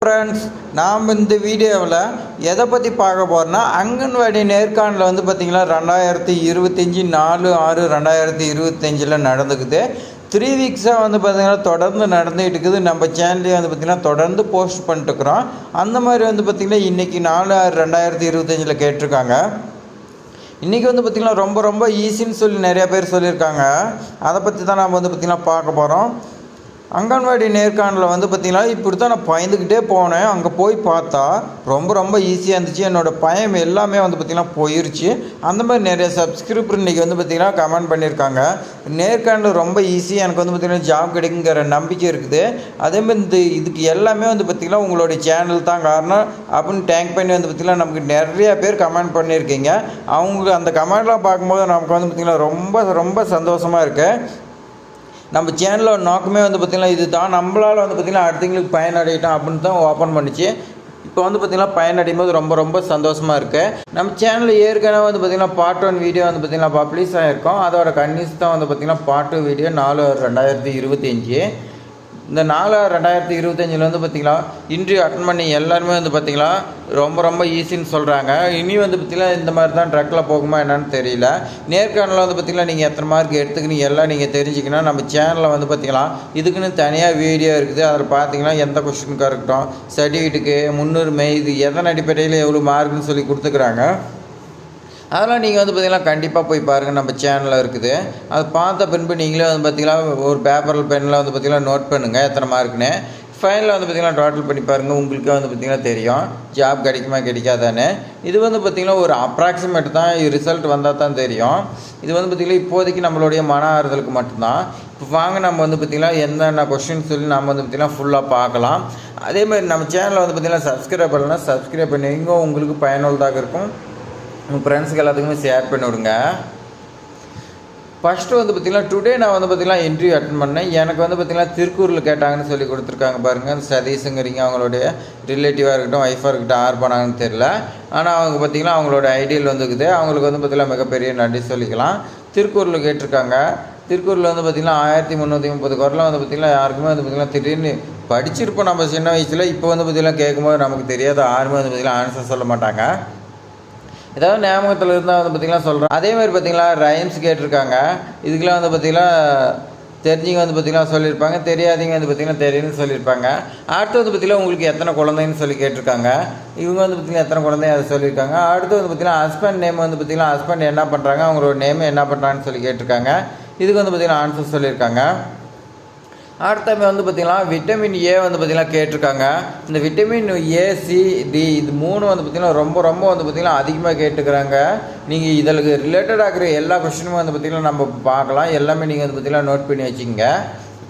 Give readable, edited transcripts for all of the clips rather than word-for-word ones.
Friends, நாம் இந்த வீடியோவில் எதை பற்றி பார்க்க போகிறோன்னா, அங்கன்வாடி நேர்காணலில் வந்து பார்த்திங்கன்னா 2025 4/6/2025 நடந்துக்குது. 3 வீக்ஸாக வந்து பார்த்திங்கன்னா தொடர்ந்து நடந்துகிட்டு இருக்குது. நம்ம சேனல்லே வந்து பார்த்திங்கன்னா தொடர்ந்து போஸ்ட் பண்ணிட்டுருக்குறோம். அந்த மாதிரி வந்து பார்த்திங்கன்னா இன்றைக்கி 4/6/2025 கேட்டிருக்காங்க. இன்றைக்கி வந்து பார்த்திங்கன்னா ரொம்ப ஈஸின்னு சொல்லி நிறையா பேர் சொல்லியிருக்காங்க. அதை பற்றி தான் நாம் வந்து பார்த்திங்கன்னா பார்க்க போகிறோம். அங்கன்வாடி நேர்காணலில் வந்து பார்த்திங்கன்னா இப்படி தான் நான் பயந்துக்கிட்டே போனேன். அங்கே போய் பார்த்தா ரொம்ப ஈஸியாக இருந்துச்சு. என்னோடய பயம் எல்லாமே வந்து பார்த்திங்கன்னா போயிடுச்சு. அந்த மாதிரி நிறைய சப்ஸ்கிரைபர் இன்றைக்கி வந்து பார்த்திங்கன்னா கமெண்ட் பண்ணியிருக்காங்க. நேர்காணல் ரொம்ப ஈஸி, எனக்கு வந்து பார்த்திங்கன்னா ஜாப் கிடைக்குங்கிற நம்பிக்கை இருக்குது. அதேமாதிரி இதுக்கு எல்லாமே வந்து பார்த்திங்கன்னா உங்களுடைய சேனல் தான் காரணம் அப்படின்னு டேங்க் பண்ணி வந்து பார்த்திங்கன்னா நமக்கு நிறையா பேர் கமெண்ட் பண்ணியிருக்கீங்க. அவங்க அந்த கமெண்ட்லாம் பார்க்கும்போது நமக்கு வந்து பார்த்திங்கன்னா ரொம்ப சந்தோஷமாக இருக்குது. நம்ம சேனலோட நோக்கமே வந்து பார்த்திங்கன்னா இது தான், நம்மளால் வந்து பார்த்திங்கன்னா அடுத்தவங்களுக்கு பயனடையட்டும் அப்படின்னு தான் ஓப்பன் பண்ணிச்சு. இப்போ வந்து பார்த்திங்கன்னா பயனடையும் போது ரொம்ப சந்தோஷமாக இருக்குது. நம்ம சேனலில் ஏற்கனவே வந்து பார்த்திங்கன்னா பார்ட் 1 வீடியோ வந்து பார்த்திங்கன்னா பப்ளிஷ் ஆகிருக்கும். அதோட கன்னியூஸ் தான் வந்து பார்த்திங்கன்னா பார்ட் 2 வீடியோ 4/2025. இந்த 4/2025 வந்து பார்த்திங்கன்னா இன்டர்வியூ அட்டன் பண்ணி எல்லாருமே வந்து பார்த்திங்கன்னா ரொம்ப ஈஸின்னு சொல்கிறாங்க. இனி வந்து பார்த்திங்கன்னா இந்த மாதிரி தான் ட்ரக்கில் போகுமா என்னன்னு தெரியல. நேர்காணலில் வந்து பார்த்திங்கன்னா நீங்கள் எத்தனை மார்க் எடுத்துக்கினீங்க எல்லாம் நீங்கள் தெரிஞ்சுக்கணும். நம்ம சேனலில் வந்து பார்த்திங்கன்னா இதுக்குன்னு தனியாக வீடியோ இருக்குது. அதில் பார்த்திங்கன்னா எந்த கொஸ்டினுக்காக இருக்கட்டும், சர்டிஃபிகேட்டுக்கு முன்னுரிமை, இது எதன் அடிப்படையில் எவ்வளோ மார்க்குன்னு சொல்லி கொடுத்துக்குறாங்க. அதெல்லாம் நீங்கள் வந்து பார்த்திங்கன்னா கண்டிப்பாக போய் பாருங்கள், நம்ம சேனலில் இருக்குது. அதை பார்த்த பின்பு நீங்களே வந்து பார்த்திங்கன்னா ஒரு பேப்பரில் பெண்ணில் வந்து பார்த்திங்கன்னா நோட் பண்ணுங்கள் எத்தனை மார்க்குன்னு. ஃபைனலில் வந்து பார்த்திங்கன்னா டோட்டல் பண்ணி பாருங்கள், உங்களுக்கே வந்து பார்த்திங்கன்னா தெரியும் ஜாப் கிடைக்குமா கிடைக்காதான்னு. இது வந்து பார்த்திங்கன்னா ஒரு அப்ராக்சிமேட் தான், ரிசல்ட் வந்தால் தான் தெரியும். இது வந்து பார்த்திங்கன்னா இப்போதைக்கு நம்மளுடைய மன ஆறுதலுக்கு மட்டும்தான். இப்போ வாங்க நம்ம வந்து பார்த்திங்கன்னா என்னென்ன கொஸ்டின் சொல்லி நம்ம வந்து பார்த்திங்கன்னா ஃபுல்லாக பார்க்கலாம். அதேமாதிரி நம்ம சேனலில் வந்து பார்த்திங்கன்னா சப்ஸ்கிரைப் பண்ணலாம், சப்ஸ்கிரைப் பண்ணிங்க, உங்களுக்கு பயனுள்ளதாக இருக்கும். உங்கள் ஃப்ரெண்ட்ஸுக்கு எல்லாத்துக்குமே ஷேர் பண்ணி விடுங்க. ஃபஸ்ட்டு வந்து பார்த்திங்கன்னா டுடே நான் வந்து பார்த்திங்கன்னா இன்டர்வியூ அட்டன் பண்ணேன். எனக்கு வந்து பார்த்திங்கன்னா திருக்கூரில் கேட்டாங்கன்னு சொல்லி கொடுத்துருக்காங்க பாருங்கள். சதீஷுங்கிறீங்க, அவங்களுடைய ரிலேட்டிவாக இருக்கட்டும், ஒய்ஃபாக இருக்கட்டும், யார் பண்ணாங்கன்னு தெரில. ஆனால் அவங்க பார்த்திங்கன்னா அவங்களோட ஐடியல் வந்துக்குது. அவங்களுக்கு வந்து பார்த்திங்கன்னா மிகப்பெரிய நன்றி சொல்லிக்கலாம். திருக்கூரில் கேட்டிருக்காங்க. திருக்கூரில் வந்து பார்த்திங்கன்னா 1330 குரலில் வந்து பார்த்திங்கன்னா யாருக்குமே வந்து பார்த்திங்கன்னா திடீர்னு படிச்சிருப்போம் நம்ம சின்ன வயசில். இப்போ வந்து பார்த்திங்கன்னா கேட்கும்போது நமக்கு தெரியாத யாருமே வந்து பார்த்திங்கன்னா ஆன்சர் சொல்ல மாட்டாங்க. ஏதாவது ஞாபகத்தில் இருந்தால் வந்து பார்த்திங்கன்னா சொல்கிறேன். அதேமாதிரி பார்த்திங்கன்னா ரைம்ஸ் கேட்டிருக்காங்க. இதுக்கெலாம் வந்து பார்த்திங்கன்னா தெரிஞ்சிங்க வந்து பார்த்திங்கன்னா சொல்லியிருப்பாங்க, தெரியாதீங்க வந்து பார்த்திங்கன்னா தெரியுன்னு சொல்லியிருப்பாங்க. அடுத்து வந்து பார்த்திங்கன்னா உங்களுக்கு எத்தனை குழந்தைன்னு சொல்லி கேட்டிருக்காங்க. இவங்க வந்து பார்த்திங்கன்னா எத்தனை குழந்தைங்க அதை சொல்லியிருக்காங்க. அடுத்து வந்து பார்த்திங்கன்னா ஹஸ்பண்ட் நேம் வந்து பார்த்திங்கன்னா ஹஸ்பண்ட் என்ன பண்ணுறாங்க, அவங்களோட நேம் என்ன பண்ணுறாங்கன்னு சொல்லி கேட்டிருக்காங்க. இதுக்கு வந்து பார்த்திங்கன்னா ஆன்சர் சொல்லியிருக்காங்க. அடுத்த வந்து பார்த்திங்கன்னா விட்டமின் ஏ வந்து பார்த்திங்கன்னா கேட்டிருக்காங்க. இந்த விட்டமின் ஏ, சி, டி இது 3 வந்து பார்த்திங்கன்னா ரொம்ப வந்து பார்த்திங்கன்னா அதிகமாக கேட்டுக்கிறாங்க. நீங்கள் இதில் ரிலேட்டடாக இருக்கிற எல்லா கொஸ்டினும் வந்து பார்த்திங்கன்னா நம்ம பார்க்கலாம். எல்லாமே நீங்கள் வந்து பார்த்திங்கன்னா நோட் பண்ணி வச்சுக்கோங்க.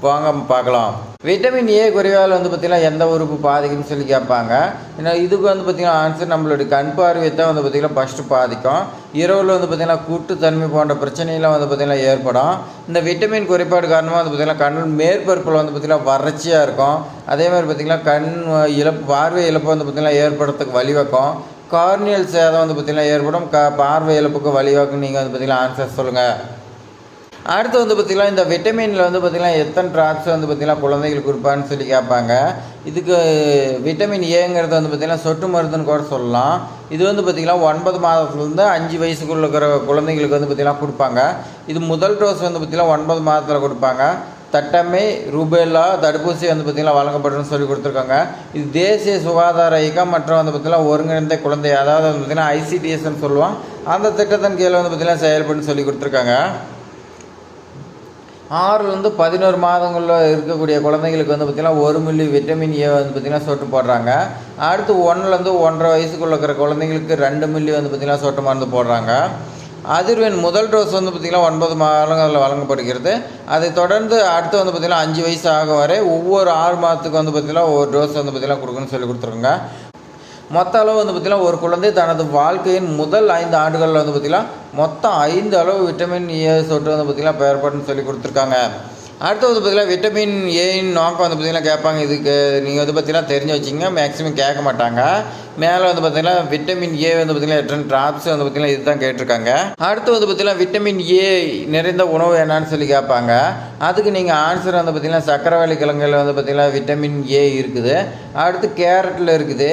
வாங்க பார்க்கலாம். விட்டமின் ஏ குறைவால் வந்து பார்த்திங்கன்னா எந்த உறுப்பு பாதிக்குன்னு சொல்லி கேட்பாங்க. ஏன்னா இதுக்கு வந்து பார்த்திங்கன்னா ஆன்சர் நம்மளுடைய கண் பார்வையை தான் வந்து பார்த்திங்கன்னா ஃபஸ்ட்டு பாதிக்கும். இரவில் வந்து பார்த்திங்கன்னா கூட்டுத்தன்மை போன்ற பிரச்சனைலாம் வந்து பார்த்திங்கன்னா ஏற்படும். இந்த விட்டமின் குறைபாடு காரணமாக வந்து பார்த்திங்கன்னா கண் மேற்பரப்பில் வந்து பார்த்திங்கன்னா வறட்சியாக இருக்கும். அதேமாதிரி பார்த்திங்கன்னா கண் இழப்பு, பார்வை இழப்பு வந்து பார்த்திங்கன்னா ஏற்படுறதுக்கு வழிவகும். கார்னியல் சேதம் வந்து பார்த்திங்கன்னா ஏற்படும். பார்வை இழப்புக்கு வழிவகும். நீங்கள் வந்து பார்த்திங்கன்னா ஆன்சர் சொல்லுங்கள். அடுத்து வந்து பார்த்திங்கன்னா இந்த விட்டமினில் வந்து பார்த்திங்கன்னா எத்தனை ட்ராப்ஸ் வந்து பார்த்திங்கன்னா குழந்தைகளுக்கு கொடுப்பான்னு சொல்லி கேட்பாங்க. இதுக்கு விட்டமின் ஏங்கிறது வந்து பார்த்திங்கன்னா சொட்டு மருந்துன்னு கூட சொல்லலாம். இது வந்து பார்த்திங்கன்னா 9 மாதத்துலேருந்து 5 வயசுக்குள்ள இருக்கிற குழந்தைங்களுக்கு வந்து பார்த்திங்கன்னா கொடுப்பாங்க. இது முதல் டோஸ் வந்து பார்த்திங்கன்னா 9 மாதத்தில் கொடுப்பாங்க. தட்டம்மை, ரூபேலா தடுப்பூசி வந்து பார்த்திங்கன்னா வழங்கப்படுன்னு சொல்லி கொடுத்துருக்காங்க. இது தேசிய சுகாதார இயக்கம் மற்றும் வந்து பார்த்திங்கன்னா ஒருங்கிணைந்த குழந்தை, அதாவது வந்து பார்த்திங்கன்னா ICDSன்னு சொல்லுவோம். அந்த திட்டத்தின் கீழே வந்து பார்த்திங்கன்னா செயல்படுன்னு சொல்லி கொடுத்துருக்காங்க. 6லேருந்து 11 மாதங்களில் இருக்கக்கூடிய குழந்தைங்களுக்கு வந்து பார்த்திங்கன்னா 1 மில்லி விட்டமின் ஏ வந்து பார்த்திங்கன்னா சொட்டு போடுறாங்க. அடுத்து 1லேருந்து 1.5 வயசுக்குள்ள இருக்கிற குழந்தைங்களுக்கு 2 மில்லி வந்து பார்த்திங்கன்னா சொட்டு மருந்து போடுறாங்க. அதிர்வெண் முதல் டோஸ் வந்து பார்த்திங்கன்னா 9 மாதங்களில் வழங்கப்படுகிறது. அதை தொடர்ந்து அடுத்து வந்து பார்த்திங்கன்னா 5 வயசு ஆகும் வரை ஒவ்வொரு 6 மாதத்துக்கு வந்து பார்த்திங்கன்னா ஒரு டோஸ் வந்து பார்த்திங்கன்னா கொடுக்குன்னு சொல்லி கொடுத்துருங்க. மொத்த அளவு வந்து பார்த்திங்கன்னா ஒரு குழந்தை தனது வாழ்க்கையின் முதல் 5 ஆண்டுகளில் வந்து பார்த்திங்கன்னா மொத்தம் 5 அளவு விட்டமின் ஏ சொட்டு வந்து பார்த்திங்கன்னா பெறப்படுன்னு சொல்லி கொடுத்துருக்காங்க. அடுத்து வந்து பார்த்திங்கன்னா விட்டமின் ஏயின் நோக்கம் வந்து பார்த்திங்கன்னா கேட்பாங்க. இதுக்கு நீங்கள் வந்து பார்த்திங்கன்னா தெரிஞ்சு வச்சிங்க, மேக்ஸிமம் கேட்க மாட்டாங்க. மேலே வந்து பார்த்திங்கன்னா விட்டமின் ஏ வந்து பார்த்திங்கன்னா எத்தனை ட்ராப்ஸ் வந்து பார்த்திங்கன்னா இதுதான் கேட்டிருக்காங்க. அடுத்து வந்து பார்த்திங்கன்னா விட்டமின் ஏ நிறைந்த உணவு என்னன்னு சொல்லி கேட்பாங்க. அதுக்கு நீங்கள் ஆன்சர் வந்து பார்த்திங்கன்னா சக்கரவள்ளி கிழங்குல வந்து பார்த்திங்கன்னா விட்டமின் ஏ இருக்குது. அடுத்து கேரட்டில் இருக்குது,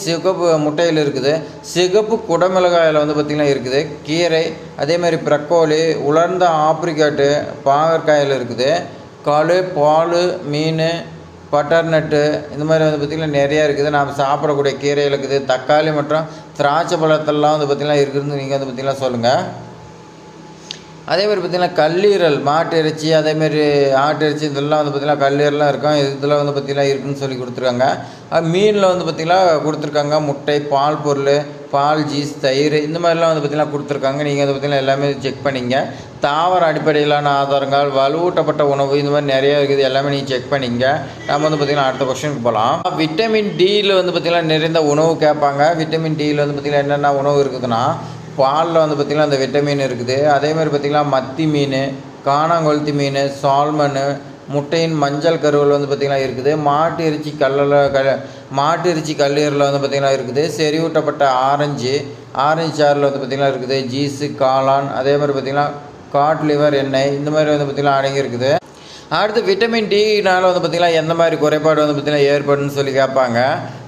சிகப்பு முட்டையில் இருக்குது, சிகப்பு குடமிளகாயில் வந்து பார்த்திங்கன்னா இருக்குது, கீரை, அதே மாதிரி ப்ரக்கோலி, உலர்ந்த ஆப்ரிக்காட்டு, பாகற்காயில் இருக்குது, பால், மீன், பட்டர்நட்டு, இந்த மாதிரி வந்து பார்த்திங்கன்னா நிறையா இருக்குது. நாம் சாப்பிடக்கூடிய கீரைகள் இருக்குது. தக்காளி மற்றும் திராட்சை பழத்தெல்லாம் வந்து பார்த்திங்கன்னா இருக்குதுன்னு நீங்கள் வந்து பார்த்திங்கன்னா சொல்லுங்கள். அதேமாதிரி பார்த்திங்கன்னா கல்லீரல், மாட்டு இறைச்சி, அதேமாரி ஆட்டு இறைச்சி, இதெல்லாம் வந்து பார்த்திங்கன்னா கல்லீரலாம் இருக்கும். இதில் வந்து பார்த்திங்கன்னா இருக்குதுன்னு சொல்லி கொடுத்துருக்காங்க. மீனில் வந்து பார்த்திங்கன்னா கொடுத்துருக்காங்க முட்டை, பால் பொருள், பால், சீஸ், தயிர், இந்த மாதிரிலாம் வந்து பார்த்திங்கன்னா கொடுத்துருக்காங்க. நீங்கள் வந்து பார்த்திங்கன்னா எல்லாமே செக் பண்ணிங்க. தாவர அடிப்படையிலான ஆதாரங்கள், வலுவூட்டப்பட்ட உணவு, இந்த மாதிரி நிறையா இருக்குது. எல்லாமே நீங்கள் செக் பண்ணிங்க. நம்ம வந்து பார்த்திங்கன்னா அடுத்த கொஸ்டினுக்கு போகலாம். விட்டமின் டியில் வந்து பார்த்திங்கன்னா நிறைந்த உணவு கேட்பாங்க. விட்டமின் டியில் வந்து பார்த்திங்கன்னா என்னென்ன உணவு இருக்குதுன்னா, பாலில் வந்து பார்த்திங்கன்னா அந்த விட்டமின் இருக்குது. அதேமாதிரி பார்த்திங்கன்னா மத்தி மீன், காணாங்கொளுத்தி மீன், சால்மனு, முட்டையின் மஞ்சள் கருவல் வந்து பார்த்திங்கன்னா இருக்குது. மாட்டு இறைச்சி கல்லீரலில் வந்து பார்த்திங்கன்னா இருக்குது. செறிவூட்டப்பட்ட ஆரஞ்சு சாறில் வந்து பார்த்திங்கன்னா இருக்குது. ஜீஸு, காளான், அதே மாதிரி பார்த்திங்கன்னா காட் லிவர் எண்ணெய், இந்த மாதிரி வந்து பார்த்திங்கன்னா அடங்கி இருக்குது. அடுத்து விட்டமின் டினால் வந்து பார்த்திங்கன்னா எந்த மாதிரி குறைபாடு வந்து பார்த்திங்கன்னா ஏற்படுன்னு சொல்லி கேட்பாங்க.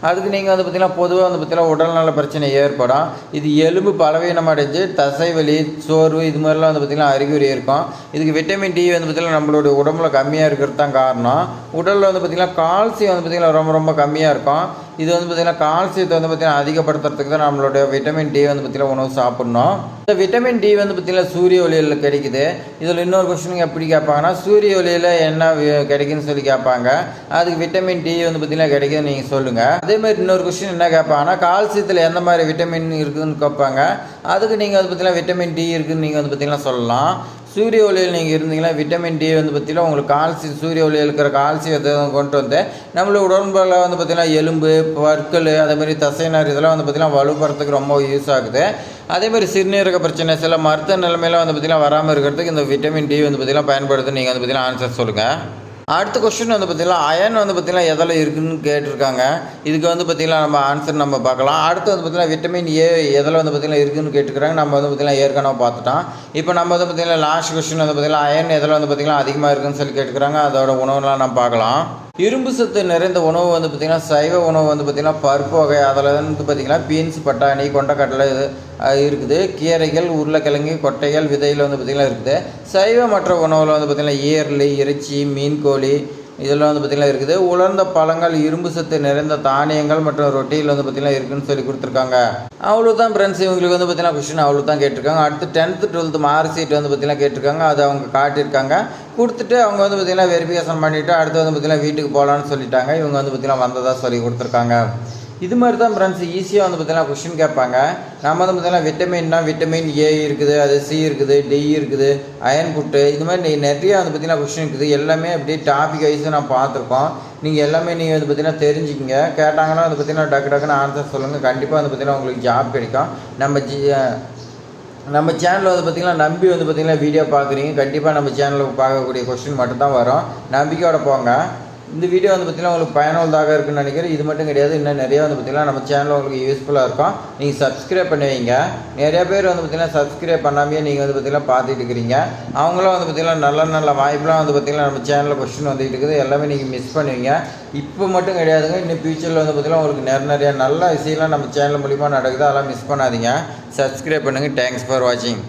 அதுக்கு நீங்கள் வந்து பார்த்திங்கன்னா பொதுவாக வந்து பார்த்திங்கன்னா உடல்நல பிரச்சனை ஏற்படும். இது எலும்பு பலவீனம் அடைஞ்சு தசைவலி, சோர்வு, இது மாதிரிலாம் வந்து பார்த்திங்கன்னா அறிகுறி இருக்கும். இதுக்கு விட்டமின் டி வந்து பார்த்திங்கன்னா நம்மளுடைய உடம்புல கம்மியாக இருக்கிறது தான் காரணம். உடலில் வந்து பார்த்திங்கன்னா கால்சியம் வந்து பார்த்திங்கன்னா ரொம்ப ரொம்ப கம்மியாக இருக்கும். இது வந்து பார்த்திங்கன்னா கால்சியத்தை வந்து பார்த்திங்கன்னா அதிகப்படுத்துறதுக்கு தான் நம்மளுடைய விட்டமின் டி வந்து பார்த்திங்கன்னா உணவு சாப்பிட்ணும். இந்த விட்டமின் டி வந்து பார்த்திங்கன்னா சூரிய ஒளியில் கிடைக்குது. இதில் இன்னொரு கொஸ்டின் எப்படி கேட்பாங்கன்னா, சூரிய ஒளியில் என்ன கிடைக்குதுன்னு சொல்லி கேட்பாங்க. அதுக்கு விட்டமின் டி வந்து பார்த்திங்கன்னா கிடைக்குதுன்னு நீங்கள் சொல்லுங்கள். அதேமாதிரி இன்னொரு கொஸ்டின் என்ன கேட்பாங்கன்னா, கால்சியத்தில் எந்த மாதிரி விட்டமின் இருக்குதுன்னு கேட்பாங்க. அதுக்கு நீங்கள் வந்து பார்த்திங்கன்னா விட்டமின் டி இருக்குதுன்னு நீங்கள் வந்து பார்த்திங்கன்னா சொல்லலாம். சூரிய ஒளியில் நீங்கள் இருந்தீங்கன்னா விட்டமின் டி வந்து பார்த்திங்கன்னா உங்களுக்கு சூரிய ஒளியில் இருக்கிற கால்சியத்தை கொண்டு வந்து நம்மளோட உடம்பில் வந்து பார்த்திங்கன்னா எலும்பு, பற்கள், அதேமாதிரி தசைநார், இதெல்லாம் வந்து பார்த்திங்கன்னா வலுப்படுறதுக்கு ரொம்ப யூஸ் ஆகுது. அதேமாதிரி சிறுநீரக பிரச்சனை, சில மருத்துவ நிலைமையில் வந்து பார்த்திங்கன்னா வராமல் இருக்கிறதுக்கு இந்த விட்டமின் டி வந்து பார்த்திங்கன்னா பயன்படுதுன்னு நீங்கள் வந்து பார்த்திங்கன்னா ஆன்சர் சொல்லுங்கள். அடுத்த கொஸ்டின் வந்து பார்த்திங்கன்னா அயன் வந்து பார்த்திங்கன்னா எதில் இருக்குதுன்னு கேட்டிருக்காங்க. இதுக்கு வந்து பார்த்திங்கன்னா நம்ம ஆன்சர் நம்ம பார்க்கலாம். அடுத்து வந்து பார்த்திங்கன்னா விட்டமின் ஏ எதில் வந்து பார்த்திங்கன்னா இருக்குதுன்னு கேட்டுக்கிறாங்க. நம்ம வந்து பார்த்திங்கன்னா ஏற்கனவே பார்த்துட்டோம். இப்போ நம்ம வந்து பார்த்திங்கன்னா லாஸ்ட் கொஸ்டின் வந்து பார்த்திங்கன்னா அயன் எதில் வந்து பார்த்திங்கன்னா அதிகமாக இருக்குதுன்னு சொல்லி கேட்டுக்கிறாங்க. அதோட உணவுலாம் நம்ம பார்க்கலாம். இரும்பு சத்து நிறைந்த உணவு வந்து பார்த்திங்கன்னா சைவ உணவு வந்து பார்த்திங்கன்னா பருப்பு வகை, அதில் வந்து பார்த்திங்கன்னா பீன்ஸ், பட்டாணி, கொண்டக்கடலை இது இருக்குது. கீரைகள், உருளைக்கிழங்கு, கொட்டைகள், விதையில் வந்து பார்த்திங்கன்னா இருக்குது. சைவ மற்ற உணவில் வந்து பார்த்திங்கன்னா ஈரல், இறைச்சி, மீன், கோழி, இதெல்லாம் வந்து பார்த்திங்கன்னா இருக்குது. உலர்ந்த பழங்கள், இரும்பு சத்து நிறைந்த தானியங்கள் மற்றும் ரொட்டியில் வந்து பார்த்திங்கன்னா இருக்குதுன்னு சொல்லி கொடுத்துருக்காங்க. அவ்வளோதான் ஃப்ரெண்ட்ஸ், இவங்களுக்கு வந்து பார்த்திங்கன்னா கொஸ்டின் அவ்வளோ தான் கேட்டிருக்காங்க. அடுத்து 10th 12th மார்க் ஷீட் வந்து பார்த்திங்கன்னா கேட்டிருக்காங்க. அதை அவங்க காட்டியிருக்காங்க. கொடுத்துட்டு அவங்க வந்து பார்த்திங்கன்னா வெரிஃபிகேஷன் பண்ணிவிட்டு அடுத்து வந்து பார்த்திங்கன்னா வீட்டுக்கு போகலான்னு சொல்லிட்டாங்க. இவங்க வந்து பார்த்திங்கன்னா வந்ததாக சொல்லி கொடுத்துருக்காங்க. இது மாதிரி தான் ஃப்ரெண்ட்ஸ் ஈஸியாக வந்து பார்த்திங்கன்னா கொஸ்டின் கேட்பாங்க. நம்ம வந்து பார்த்திங்கன்னா விட்டமின் ஏ இருக்குது, அது சி இருக்குது, டி இருக்குது, அயன் புட்டு, இது மாதிரி நிறையா வந்து பார்த்திங்கன்னா கொஸ்டின் இருக்குது. எல்லாமே அப்படியே டாபிக் வைஸாக நான் பார்த்துருக்கோம். நீங்கள் எல்லாமே நீங்கள் வந்து பார்த்திங்கன்னா தெரிஞ்சுக்கிங்க. கேட்டாங்கன்னா வந்து பார்த்திங்கன்னா டக்குன்னு ஆன்சர் சொல்லுங்கள். கண்டிப்பாக வந்து பார்த்திங்கன்னா உங்களுக்கு ஜாப் கிடைக்கும். நம்ம சேனலில் வந்து பார்த்திங்கன்னா நம்பி வந்து பார்த்திங்கன்னா வீடியோ பார்க்குறீங்க. கண்டிப்பாக நம்ம சேனலில் பார்க்கக்கூடிய கொஸ்டின் மட்டும்தான் வரும். நம்பிக்கையோட போங்க. இந்த வீடியோ வந்து பார்த்திங்கன்னா உங்களுக்கு பயனுள்ளதாக இருக்குன்னு நினைக்கிறேன். இது மட்டும் கிடையாது, இன்னும் நிறையா வந்து பார்த்திங்கன்னா நம்ம சேனலில் உங்களுக்கு யூஸ்ஃபுல்லாக இருக்கும். நீங்கள் சப்ஸ்கிரைப் பண்ணுவீங்க. நிறையா பேர் வந்து பார்த்திங்கன்னா சப்ஸ்கிரைப் பண்ணாமே நீங்கள் வந்து பார்த்திங்கன்னா பார்த்துட்டு இருக்கிறீங்க. அவங்களும் வந்து பார்த்திங்கன்னா நல்ல வாய்ப்பெலாம் வந்து பார்த்திங்கன்னா நம்ம சேனலில் கொஸ்டின் வந்துட்டு இருக்குது. எல்லாமே நீங்கள் மிஸ் பண்ணுவீங்க. இப்போ மட்டும் கிடையாதுங்க, இன்னும் ஃபியூச்சரில் வந்து பார்த்திங்கன்னா உங்களுக்கு நிறையா நல்ல விஷயம்லாம் நம்ம சேனல் மூலிமா நடக்குது. அதெல்லாம் மிஸ் பண்ணாதீங்க. சப்ஸ்கிரைப் பண்ணுங்கள். தேங்க்ஸ் ஃபார் வாட்சிங்.